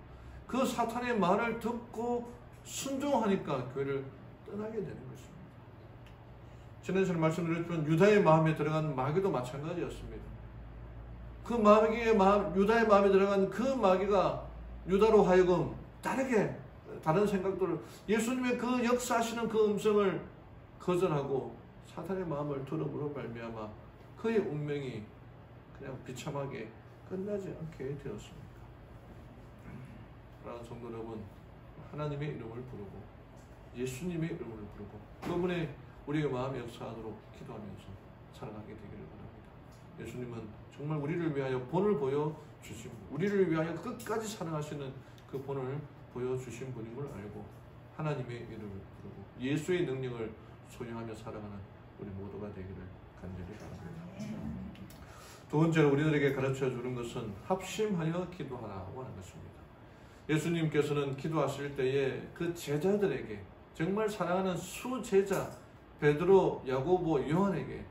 그 사탄의 말을 듣고 순종하니까 교회를 떠나게 되는 것입니다. 지난 시간에 말씀드렸지만 유다의 마음에 들어간 마귀도 마찬가지였습니다. 그 유다의 마음에 들어간 그 마귀가 유다로 하여금 다른 생각들을, 예수님의 그 역사하시는 그 음성을 거절하고 사탄의 마음을 들음으로 말미암아 그의 운명이 그냥 비참하게 끝나지 않게 되었습니다. 사랑하는 성도 여러분, 하나님의 이름을 부르고 예수님의 이름을 부르고 그분의 우리의 마음의 역사하도록 기도하면서 살아가게 되기를 바랍니다. 예수님은 정말 우리를 위하여 본을 보여주신, 우리를 위하여 끝까지 사랑하시는 그 본을 보여주신 분임을 알고 하나님의 이름을 부르고 예수의 능력을 소유하며 살아가는 우리 모두가 되기를 간절히 바랍니다. 두 번째로 우리들에게 가르쳐 주는 것은 합심하여 기도하라고 하는 것입니다. 예수님께서는 기도하실 때에 그 제자들에게, 정말 사랑하는 수제자 베드로, 야고보, 요한에게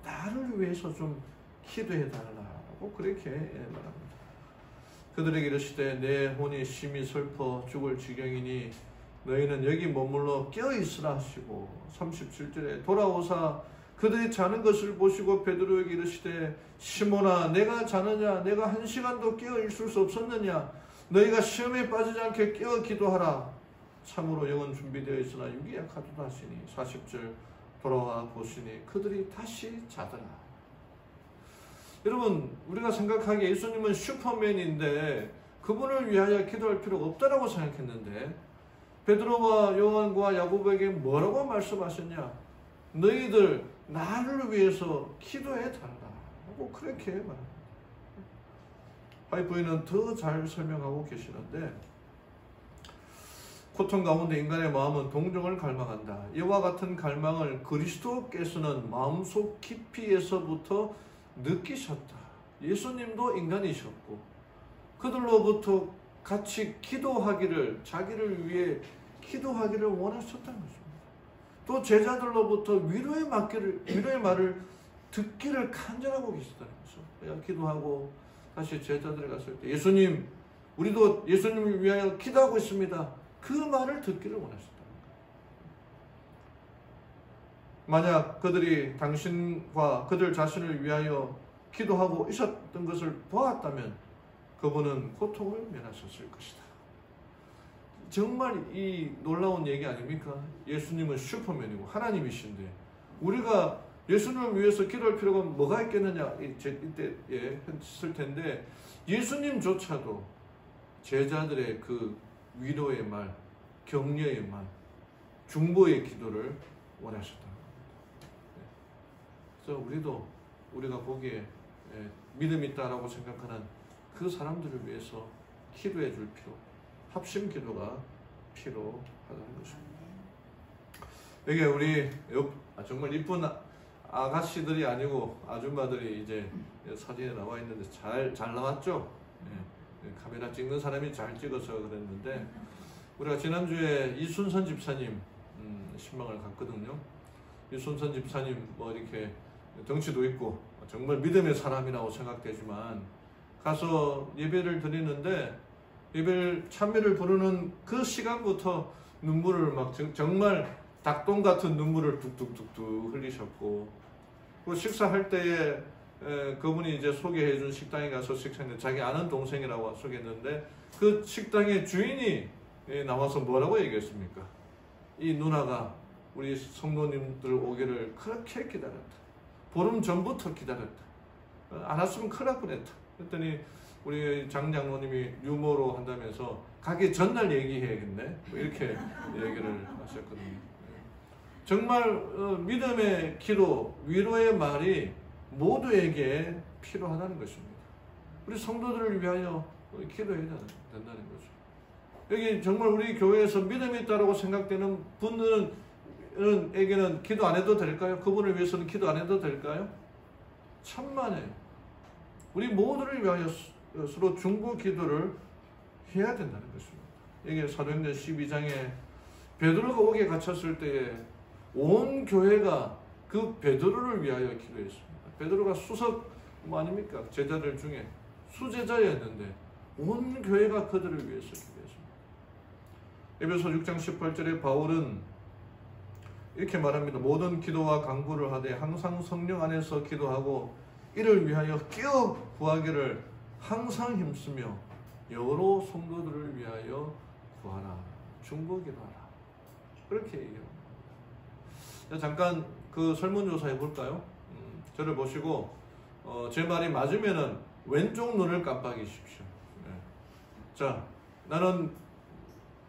나를 위해서 좀 기도해 달라고 그렇게 말합니다. 그들에게 이르시되 내 혼이 심히 슬퍼 죽을 지경이니 너희는 여기 머물러 깨어있으라 하시고 37절에 돌아오사 그들이 자는 것을 보시고 베드로에게 이르시되 시몬아 내가 자느냐? 내가 1시간도 깨어 있을 수 없었느냐? 너희가 시험에 빠지지 않게 깨어 기도하라. 참으로 영은 준비되어 있으나 육이 약하도다 하시니 40절 돌아와 보시니 그들이 다시 자더라. 여러분, 우리가 생각하기에 예수님은 슈퍼맨인데 그분을 위하여 기도할 필요가 없다라고 생각했는데 베드로와 요한과 야고보에게 뭐라고 말씀하셨냐? 너희들 나를 위해서 기도해 달라 하고 그렇게 말합니다. 화이트보이는 더 잘 설명하고 계시는데 고통 가운데 인간의 마음은 동정을 갈망한다. 이와 같은 갈망을 그리스도께서는 마음속 깊이에서부터 느끼셨다. 예수님도 인간이셨고 그들로부터 같이 기도하기를, 자기를 위해 기도하기를 원하셨다는 것입니다. 또 제자들로부터 위로의 말을 듣기를 간절하고 계시다는 거죠. 내가 기도하고 다시 제자들에 갔을 때 예수님, 우리도 예수님을 위하여 기도하고 있습니다. 그 말을 듣기를 원하셨다는 거예요. 만약 그들이 당신과 그들 자신을 위하여 기도하고 있었던 것을 보았다면 그분은 고통을 면하셨을 것이다. 정말 이 놀라운 얘기 아닙니까? 예수님은 슈퍼맨이고 하나님이신데 우리가 예수님을 위해서 기도할 필요가 뭐가 있겠느냐 이때에 했을 텐데 예수님조차도 제자들의 그 위로의 말, 격려의 말, 중보의 기도를 원하셨다는 겁니다. 그래서 우리가 보기에 믿음이 있다라고 생각하는 그 사람들을 위해서 기도해 줄 필요, 합심 기도가 필요하다는 것입니다. 여기 우리 정말 이쁜 아가씨들이 아니고 아줌마들이 이제 사진에 나와 있는데 잘 나왔죠? 카메라 찍는 사람이 잘 찍어서 그랬는데 우리가 지난주에 이순선 집사님 신방을 갔거든요. 이순선 집사님 뭐 이렇게 덩치도 있고 정말 믿음의 사람이라고 생각되지만 가서 예배를 드리는데 예배를 참배를 부르는 그 시간부터 눈물을 막 정말 닭똥 같은 눈물을 뚝뚝뚝뚝 흘리셨고 그 식사할 때에 그분이 이제 소개해준 식당에 가서 식사했는데 자기 아는 동생이라고 소개했는데 그 식당의 주인이 나와서 뭐라고 얘기했습니까? 이 누나가 우리 성도님들 오기를 그렇게 기다렸다. 보름 전부터 기다렸다. 안 왔으면 큰일 날 뻔했다. 그랬더니 우리 장장로님이 유머로 한다면서 가기 전날 얘기해야겠네. 뭐 이렇게 얘기를 하셨거든요. 정말 믿음의 기도, 위로의 말이 모두에게 필요하다는 것입니다. 우리 성도들을 위하여 기도해야 된다는 거죠. 여기 정말 우리 교회에서 믿음이 있다고 생각되는 분들에게는 기도 안 해도 될까요? 그분을 위해서는 기도 안 해도 될까요? 천만에요. 우리 모두를 위하여 서로 중보 기도를 해야 된다는 것입니다. 여기 사도행전 12장에 베드로가 옥에 갇혔을 때에 온 교회가 그 베드로를 위하여 기도했습니다. 베드로가 수석 아닙니까? 제자들 중에 수제자였는데 온 교회가 그들을 위해서 기도했습니다. 에베소 6장 18절에 바울은 이렇게 말합니다. 모든 기도와 간구를 하되 항상 성령 안에서 기도하고 이를 위하여 깨어 구하기를 항상 힘쓰며 여러 성도들을 위하여 구하라. 중보기도하라. 그렇게 얘기합니다. 잠깐 그 설문조사 해볼까요? 저를 보시고 제 말이 맞으면은 왼쪽 눈을 깜빡이십시오. 네. 자, 나는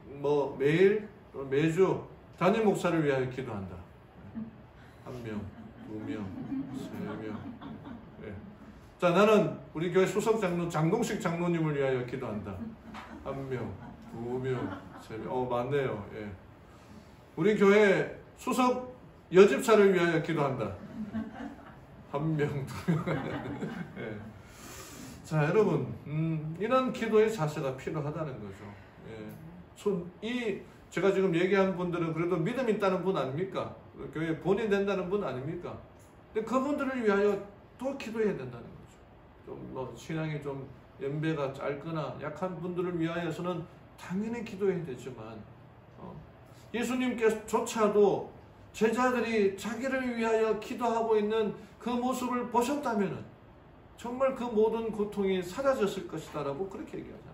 뭐 매일 매주 담임 목사를 위하여 기도한다. 1명, 2명, 3명. 네. 자, 나는 우리 교회 수석 장로 장동식 장로님을 위하여 기도한다. 1명, 2명, 3명. 맞네요. 예. 우리 교회 수석 여집사를 위하여 기도한다. 1명, 2명. 예. 자, 여러분, 이런 기도의 자세가 필요하다는 거죠. 예. 제가 지금 얘기한 분들은 그래도 믿음 있다는 분 아닙니까? 교회에 본이 된다는 분 아닙니까? 근데 그분들을 위하여 또 기도해야 된다는 거죠. 좀 뭐 신앙이 좀 연배가 짧거나 약한 분들을 위하여서는 당연히 기도해야 되지만 예수님께서조차도 제자들이 자기를 위하여 기도하고 있는 그 모습을 보셨다면 정말 그 모든 고통이 사라졌을 것이다 라고 그렇게 얘기하잖아요.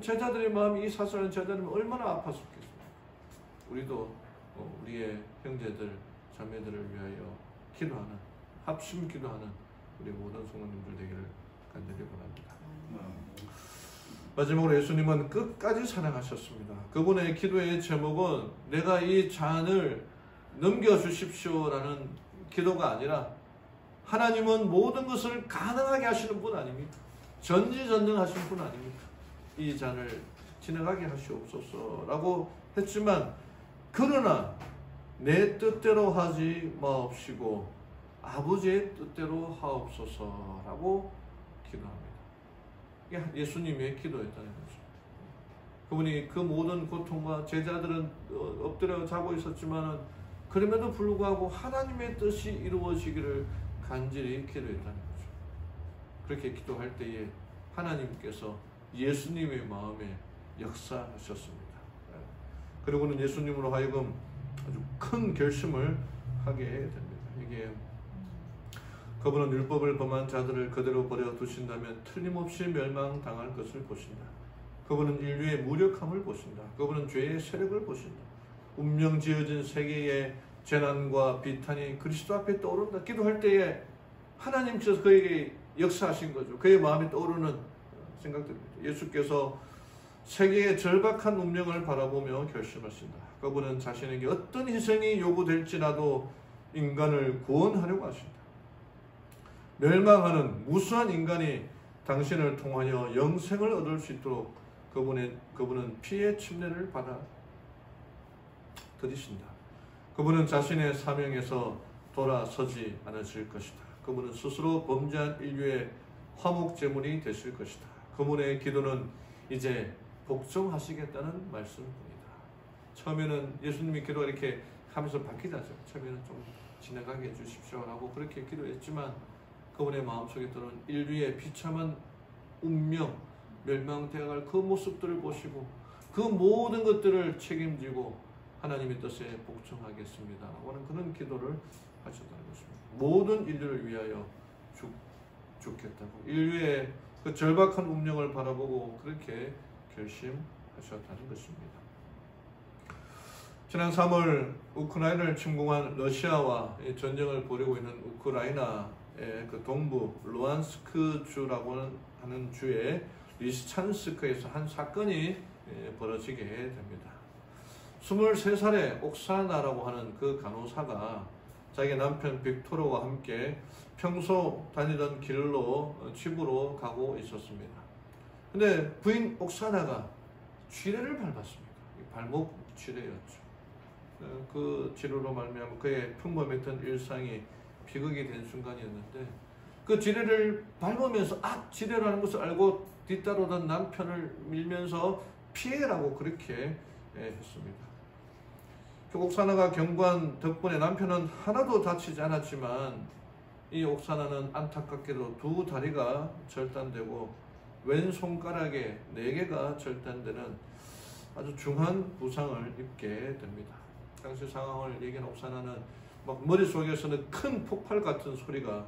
제자들의 마음이 이 사소한 제자들은 얼마나 아팠었겠습니까? 우리도 우리의 형제들, 자매들을 위하여 기도하는, 합심 기도하는 우리 모든 성도님들 되기를 간절히 바랍니다. 마지막으로 예수님은 끝까지 사랑하셨습니다. 그분의 기도의 제목은 내가 이 잔을 넘겨주십시오라는 기도가 아니라 하나님은 모든 것을 가능하게 하시는 분 아닙니까? 전지전능하신 분 아닙니까? 이 잔을 지나가게 하시옵소서라고 했지만 그러나 내 뜻대로 하지 마옵시고 아버지의 뜻대로 하옵소서라고 기도합니다. 이게 예수님의 기도였다는 거죠. 그분이 그 모든 고통과 제자들은 엎드려 자고 있었지만 그럼에도 불구하고 하나님의 뜻이 이루어지기를 간절히 기도했다는 거죠. 그렇게 기도할 때에 하나님께서 예수님의 마음에 역사하셨습니다. 그리고는 예수님으로 하여금 아주 큰 결심을 하게 됩니다. 이게 그분은 율법을 범한 자들을 그대로 버려 두신다면 틀림없이 멸망당할 것을 보신다. 그분은 인류의 무력함을 보신다. 그분은 죄의 세력을 보신다. 운명 지어진 세계의 재난과 비탄이 그리스도 앞에 떠오른다. 기도할 때에 하나님께서 그에게 역사하신 거죠. 그의 마음에 떠오르는 생각들입니다. 예수께서 세계의 절박한 운명을 바라보며 결심하신다. 그분은 자신에게 어떤 희생이 요구될지라도 인간을 구원하려고 하신다. 멸망하는 무수한 인간이 당신을 통하여 영생을 얻을 수 있도록 그분은 피의 침례를 받아 들이신다. 그분은 자신의 사명에서 돌아서지 않으실 것이다. 그분은 스스로 범죄한 인류의 화목제물이 되실 것이다. 그분의 기도는 이제 복종하시겠다는 말씀입니다. 처음에는 예수님이 기도가 이렇게 하면서 바뀌자죠. 처음에는 좀 지나가게 해주십시오라고 그렇게 기도했지만 그분의 마음속에 들은 인류의 비참한 운명, 멸망되어갈 그 모습들을 보시고 그 모든 것들을 책임지고 하나님의 뜻에 복종하겠습니다 라고는 그런 기도를 하셨다는 것입니다. 모든 인류를 위하여 죽겠다고 인류의 그 절박한 운명을 바라보고 그렇게 결심하셨다는 것입니다. 지난 3월 우크라이나를 침공한 러시아와 전쟁을 벌이고 있는 우크라이나의 그 동부 루안스크 주라고 하는 주의 리시찬스크에서 한 사건이 벌어지게 됩니다. 23살의 옥사나라고 하는 그 간호사가 자기 남편 빅토르와 함께 평소 다니던 길로 집으로 가고 있었습니다. 근데 부인 옥사나가 쥐레를 밟았습니다. 발목 쥐레였죠. 그 치료로 말미암아 그의 평범했던 일상이 비극이 된 순간이었는데 그 지뢰를 밟으면서 지뢰라는 것을 알고 뒤따르던 남편을 밀면서 피해라고 그렇게 했습니다. 옥사나가 경고한 덕분에 남편은 하나도 다치지 않았지만 이 옥사나는 안타깝게도 두 다리가 절단되고 왼손가락에 4개가 절단되는 아주 중한 부상을 입게 됩니다. 당시 상황을 얘기한 옥사나는 막 머릿속에서는 큰 폭발 같은 소리가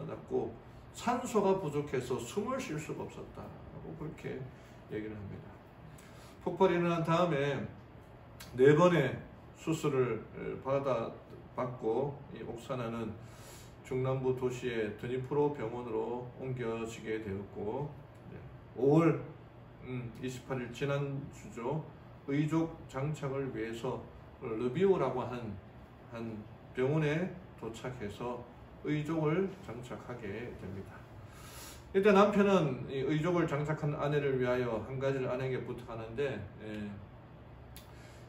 났고 산소가 부족해서 숨을 쉴 수가 없었다고 그렇게 얘기를 합니다. 폭발이 일어난 다음에 4번의 수술을 받고 이 옥사나는 중남부 도시의 드니프로 병원으로 옮겨지게 되었고 5월 28일 지난주죠. 의족 장착을 위해서 르비오라고 한 병원에 도착해서 의족을 장착하게 됩니다. 이때 남편은 이 의족을 장착한 아내를 위하여 한 가지를 아내에게 부탁하는데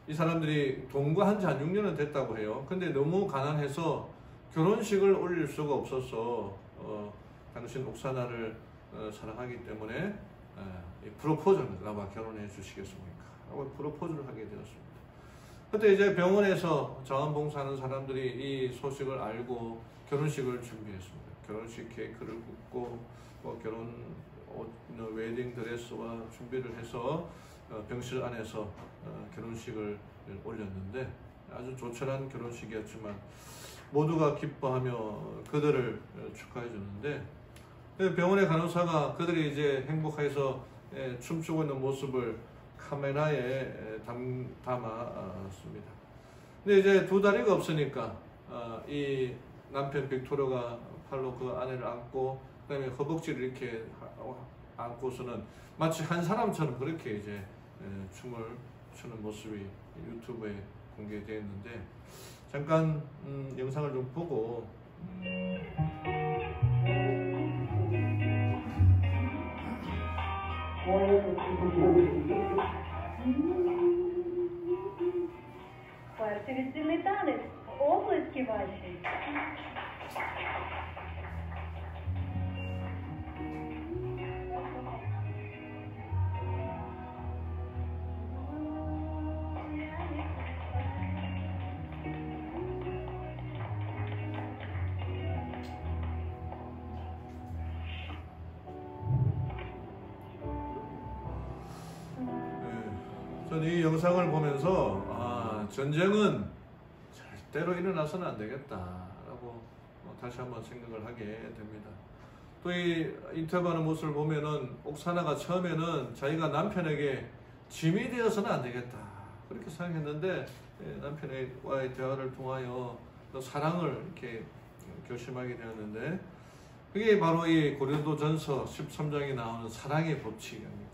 이 사람들이 동거한 지 한 6년은 됐다고 해요. 근데 너무 가난해서 결혼식을 올릴 수가 없어서 당신 옥사나를 사랑하기 때문에 프로포즈를 나와 결혼해 주시겠습니까? 라고 프로포즈를 하게 되었습니다. 그때 이제 병원에서 자원봉사하는 사람들이 이 소식을 알고 결혼식을 준비했습니다. 결혼식 케이크를 굽고 결혼 웨딩 드레스와 준비를 해서 병실 안에서 결혼식을 올렸는데 아주 조촐한 결혼식이었지만 모두가 기뻐하며 그들을 축하해 주는데 병원의 간호사가 그들이 이제 행복해서 춤추고 있는 모습을 카메라에 담았습니다. 근데 이제 두 다리가 없으니까 이 남편 빅토르가 팔로 그 아내를 안고 그다음에 허벅지를 이렇게 안고서는 마치 한 사람처럼 그렇게 이제 춤을 추는 모습이 유튜브에 공개되어 있는데 잠깐 영상을 좀 보고 Расцветали обласки ваши. 저는 이 영상을 보면서 전쟁은 절대로 일어나서는 안 되겠다라고 다시 한번 생각을 하게 됩니다. 또 이 인터뷰하는 모습을 보면은 옥사나가 처음에는 자기가 남편에게 짐이 되어서는 안 되겠다 그렇게 생각했는데 남편과의 대화를 통하여 또 사랑을 이렇게 결심하게 되었는데 그게 바로 이 고린도전서 13장에 나오는 사랑의 법칙입니다.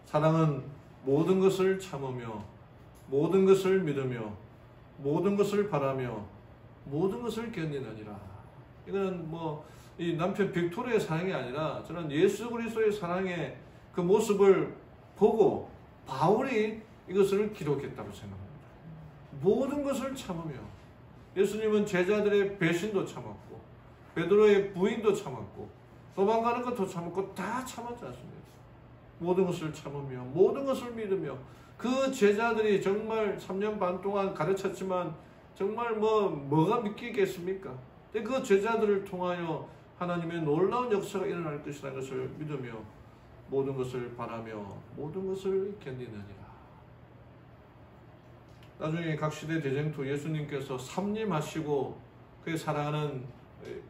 사랑은 모든 것을 참으며 모든 것을 믿으며 모든 것을 바라며 모든 것을 견디느니라. 이거는 이 남편 빅토르의 사랑이 아니라 저는 예수 그리스도의 사랑의 그 모습을 보고 바울이 이것을 기록했다고 생각합니다. 모든 것을 참으며 예수님은 제자들의 배신도 참았고 베드로의 부인도 참았고 도망가는 것도 참았고 다 참았지 않습니까? 모든 것을 참으며 모든 것을 믿으며 그 제자들이 정말 3년 반 동안 가르쳤지만 정말 뭐가 믿기겠습니까? 근데 그 제자들을 통하여 하나님의 놀라운 역사가 일어날 것이라는 것을 믿으며 모든 것을 바라며 모든 것을 견디느니라. 나중에 각 시대 대쟁투 예수님께서 삼림하시고 그의 사랑하는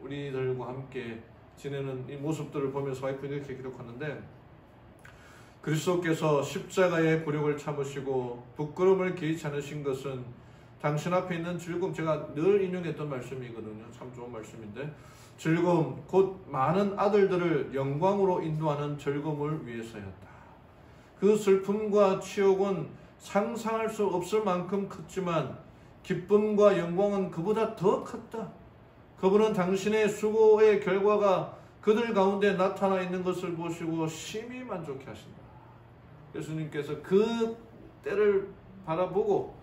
우리들과 함께 지내는 이 모습들을 보면서 와이프는 이렇게 기록하는데 그리스도께서 십자가의 굴욕을 참으시고 부끄러움을 개의치 않으신 것은 당신 앞에 있는 즐거움, 제가 늘 인용했던 말씀이거든요. 참 좋은 말씀인데 즐거움, 곧 많은 아들들을 영광으로 인도하는 즐거움을 위해서였다. 그 슬픔과 치욕은 상상할 수 없을 만큼 컸지만 기쁨과 영광은 그보다 더 컸다. 그분은 당신의 수고의 결과가 그들 가운데 나타나 있는 것을 보시고 심히 만족해 하신다. 예수님께서 그 때를 바라보고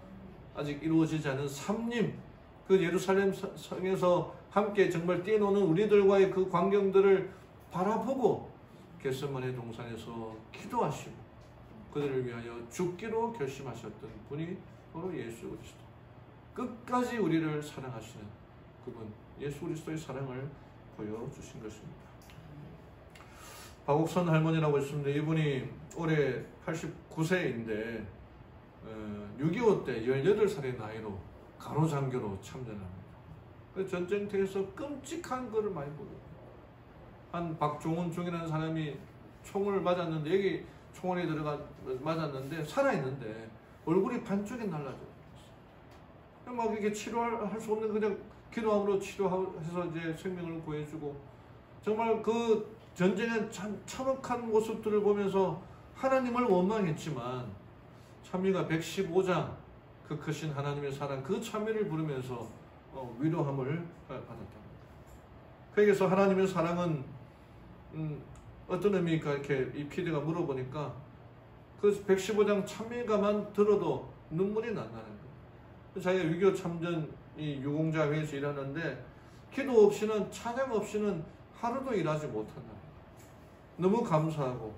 아직 이루어지지 않은 삼림, 그 예루살렘 성에서 함께 정말 뛰어노는 우리들과의 그 광경들을 바라보고 겟세마네 동산에서 기도하시고 그들을 위하여 죽기로 결심하셨던 분이 바로 예수 그리스도. 끝까지 우리를 사랑하시는 그분, 예수 그리스도의 사랑을 보여주신 것입니다. 박옥선 할머니라고 있습니다. 이분이 올해 89세인데 6.25 때 18살의 나이로 간호장교로 참전합니다. 전쟁터에서 끔찍한 것을 많이 보여요. 한 박종훈 중이라는 사람이 총을 맞았는데, 여기 총알이 맞았는데 살아있는데 얼굴이 반쪽이 날라져. 막 이게 치료할 수 없는, 그냥 기도함으로 치료해서 이제 생명을 구해주고, 정말 그 전쟁의 참혹한 모습들을 보면서 하나님을 원망했지만 찬미가 115장 그 크신 하나님의 사랑, 그 찬미를 부르면서 위로함을 받았답니다. 거기서 하나님의 사랑은 어떤 의미일까 이렇게 이 PD가 물어보니까 그 115장 찬미가만 들어도 눈물이 난다는 거예요. 자기가 6.25 참전 이 유공자회에서 일하는데 기도 없이는, 찬양 없이는 하루도 일하지 못한다. 너무 감사하고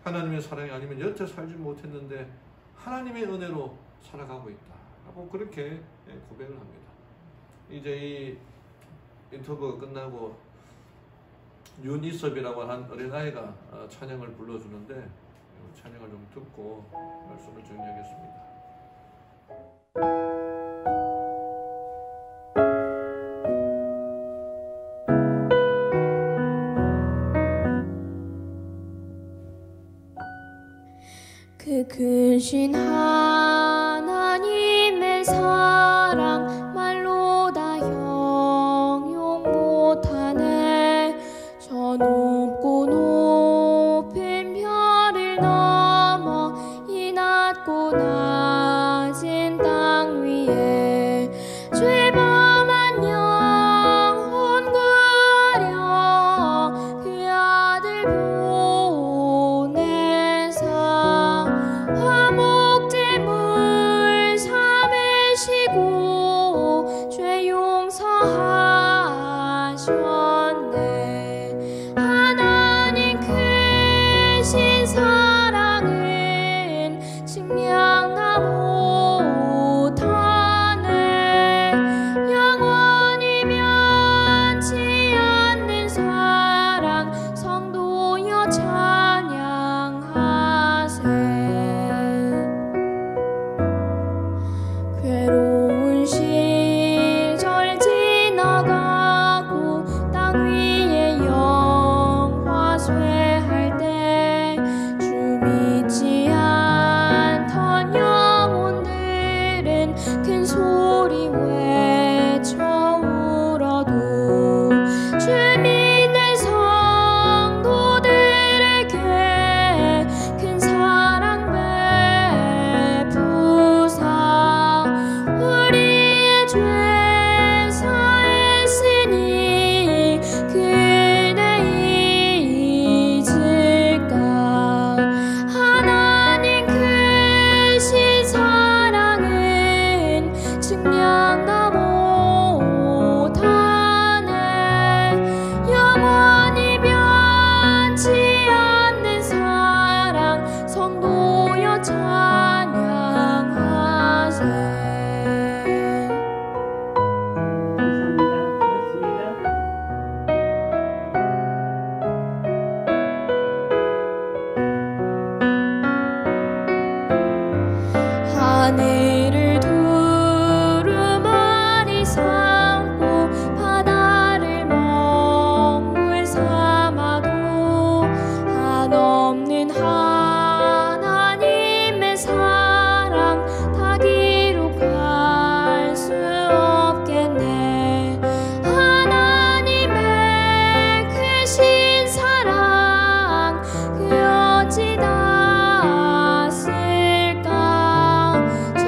하나님의 사랑이 아니면 여태 살지 못했는데 하나님의 은혜로 살아가고 있다 라고 그렇게 고백을 합니다. 이제 이 인터뷰가 끝나고 윤이섭이라고 한 어린아이가 찬양을 불러주는데 찬양을 좀 듣고 말씀을 정리하겠습니다. 그 크신 하나님의 사랑 말로 다 형용 못하네. 저 높고 높은 별을 넘어 이 낮고 낮은 땅 위에 죄범한 영혼 구하려 그 아들 보내사 화목된 물 삼으시고 죄 용서하셨네. 하나님 크신 사랑은 측량다 못하네. 영원히 변치 않는 사랑 성도여 찬양하세. 괴로운 시절 지나가고 땅 위에 영화 쇠할 때 주 믿지 않던 영혼들은 큰 소리 외쳐 울어도 주 믿는 성도들에게 큰 사랑 베푸사 우리의 죄 사했으니 그대 잊을까. 하나님 크신 사랑은 측량다 못하네. 영원히 변치 않는 사랑 성도여 찬양하세. 감사합니다. 고맙습니다. 하늘을 두루마리 삼고 바다를 먹물 삼아도 한없는 하나님의 사랑 다 기록할 수 없겠네. 하나님의 크신 사랑 그 어찌 다 쓸까. 저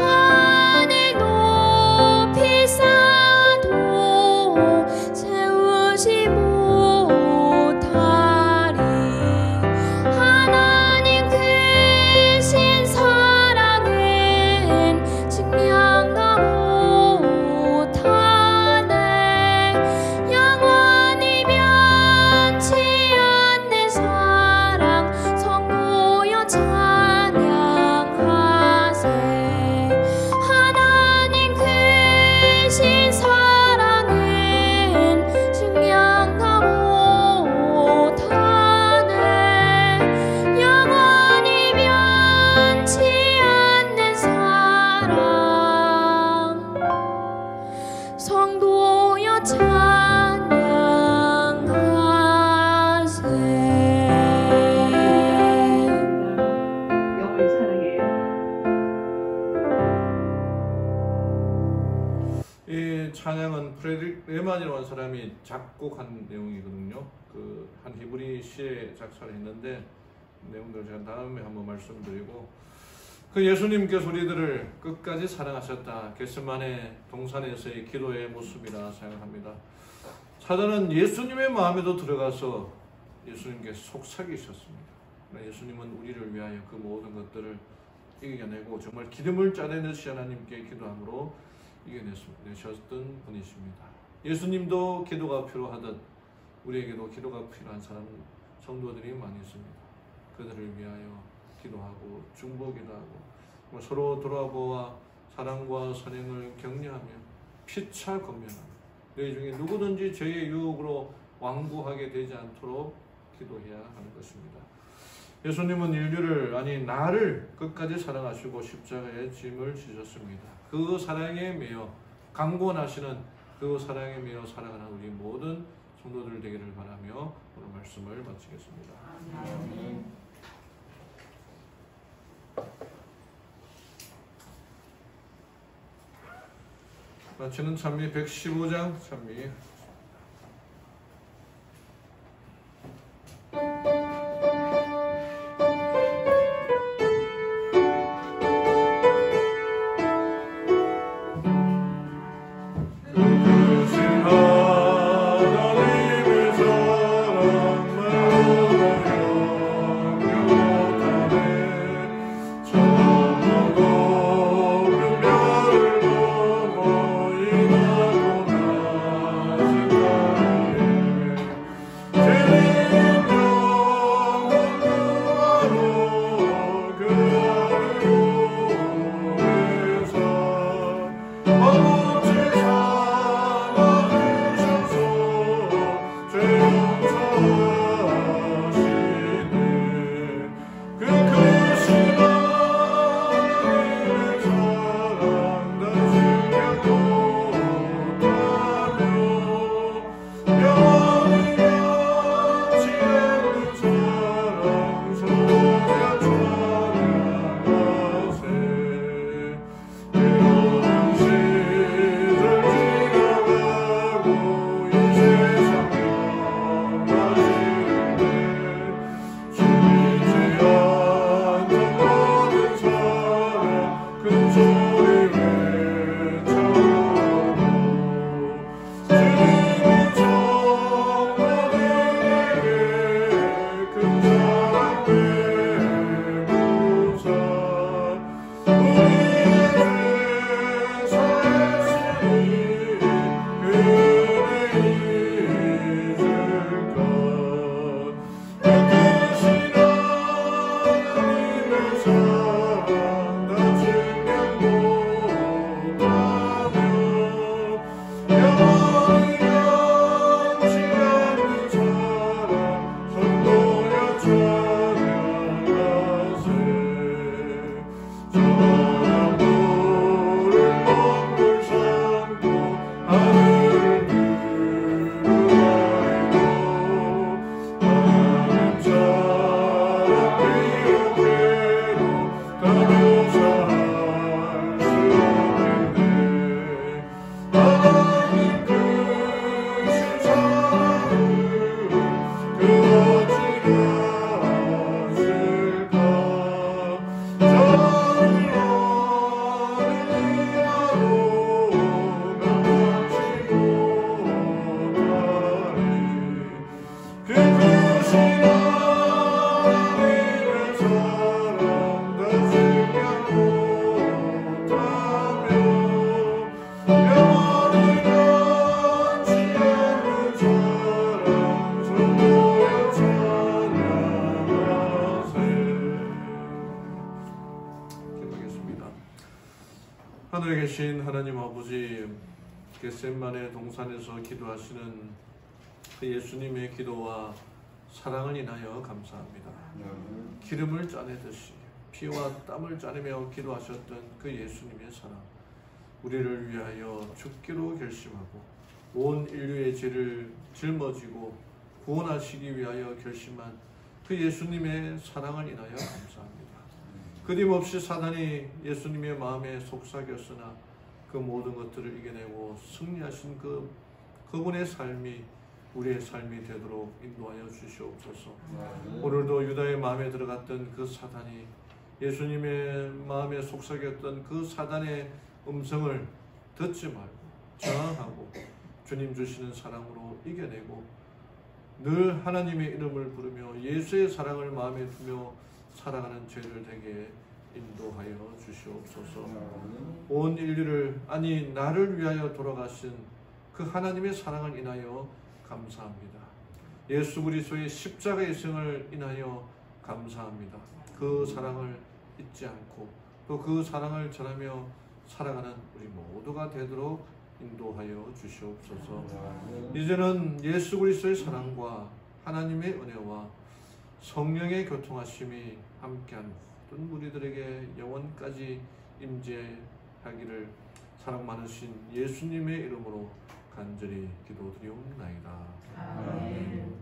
찬양은 프레드릭 레만이라는 사람이 작곡한 내용이거든요. 그 한 히브리 시에 작사를 했는데 내용들을 제가 다음에 한번 말씀드리고, 그 예수님께서 우리들을 끝까지 사랑하셨다. 겟세마네 동산에서의 기도의 모습이라 생각합니다. 사단은 예수님의 마음에도 들어가서 예수님께 속삭이셨습니다. 예수님은 우리를 위하여 그 모든 것들을 이겨내고 정말 기름을 짜내듯이 하나님께 기도함으로 이겨내셨던 분이십니다. 예수님도 기도가 필요하듯 우리에게도 기도가 필요한 성도들이 많이 있습니다. 그들을 위하여 기도하고 중보기도 하고 서로 돌아보아 사랑과 선행을 격려하며 피차 권면하며 너희 중에 누구든지 죄의 유혹으로 완고하게 되지 않도록 기도해야 하는 것입니다. 예수님은 인류를, 아니 나를 끝까지 사랑하시고 십자가에 짐을 지셨습니다. 그 사랑에 매여 강권하시는 그 사랑에 매여 살아가는 우리 모든 성도들 되기를 바라며 오늘 말씀을 마치겠습니다. 아멘. 마치는 찬미 115장 찬미. 하늘에 계신 하나님 아버지, 겟세마네 동산에서 기도하시는 그 예수님의 기도와 사랑을 인하여 감사합니다. 기름을 짜내듯이 피와 땀을 짜내며 기도하셨던 그 예수님의 사랑, 우리를 위하여 죽기로 결심하고 온 인류의 죄를 짊어지고 구원하시기 위하여 결심한 그 예수님의 사랑을 인하여 감사합니다. 끊임없이 사단이 예수님의 마음에 속삭였으나 그 모든 것들을 이겨내고 승리하신 그분의 삶이 우리의 삶이 되도록 인도하여 주시옵소서. 오늘도 유다의 마음에 들어갔던 그 사단이 예수님의 마음에 속삭였던 그 사단의 음성을 듣지 말고 저항하고 주님 주시는 사랑으로 이겨내고 늘 하나님의 이름을 부르며 예수의 사랑을 마음에 두며 살아가는 죄를 되게 인도하여 주시옵소서. 온 인류를 아니 나를 위하여 돌아가신 그 하나님의 사랑을 인하여 감사합니다. 예수 그리스도의 십자가의 생을 인하여 감사합니다. 그 사랑을 잊지 않고 또 그 사랑을 전하며 살아가는 우리 모두가 되도록 인도하여 주시옵소서. 이제는 예수 그리스도의 사랑과 하나님의 은혜와 성령의 교통하심이 함께한 모든 무리들에게 영원까지 임재하기를 사랑 많으신 예수님의 이름으로 간절히 기도드리옵나이다. 아멘.